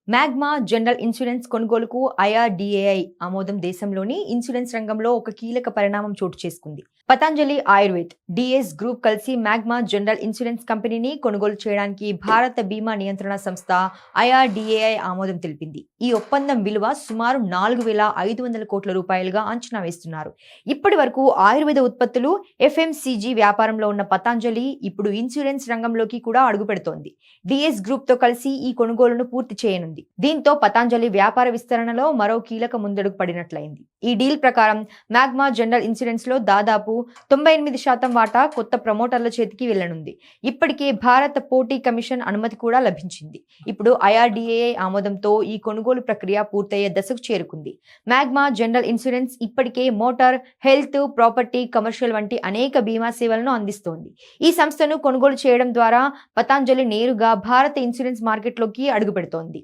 Magma general insurance కొనుగోలుకు IRDAI ఆమోదం దేశంలోని ఇన్సూరెన్స్ రంగంలో ఒక కీలక పరిణామం చోటు చేసుకుంది. పతంజలి ఆయుర్వేద్, డిఎస్ గ్రూప్ కలిసి మ్యాగ్మా జనరల్ ఇన్సూరెన్స్ కంపెనీని కొనుగోలు చేయడానికి భారత బీమా నియంత్రణ సంస్థ ఐఆర్డీఏఐ ఆమోదం తెలిపింది. ఈ ఒప్పందం విలువ సుమారు 4,500 కోట్ల రూపాయలుగా అంచనా వేస్తున్నారు. ఇప్పటి వరకు ఆయుర్వేద ఉత్పత్తులు, ఎఫ్ఎంసీజీ వ్యాపారంలో ఉన్న పతంజలి ఇప్పుడు ఇన్సూరెన్స్ రంగంలోకి కూడా అడుగుపెడుతోంది. డిఎస్ గ్రూప్ తో కలిసి ఈ కొనుగోలును పూర్తి చేయనుంది. దీంతో పతంజలి వ్యాపార విస్తరణలో మరో కీలక ముందడుగు పడినట్లయింది. ఈ డీల్ ప్రకారం మ్యాగ్మా జనరల్ ఇన్సూరెన్స్ లో దాదాపు 98% వాటా కొత్త ప్రమోటర్ల చేతికి వెళ్లనుంది. ఇప్పటికే భారత పోటీ కమిషన్ అనుమతి కూడా లభించింది. ఇప్పుడు ఐఆర్డీఏఐ ఆమోదంతో ఈ కొనుగోలు ప్రక్రియ పూర్తయ్యే దశకు చేరుకుంది. మ్యాగ్మా జనరల్ ఇన్సూరెన్స్ ఇప్పటికే మోటార్, హెల్త్, ప్రాపర్టీ, కమర్షియల్ వంటి అనేక బీమా సేవలను అందిస్తోంది. ఈ సంస్థను కొనుగోలు చేయడం ద్వారా పతంజలి నేరుగా భారత ఇన్సూరెన్స్ మార్కెట్లోకి అడుగుపెడుతోంది.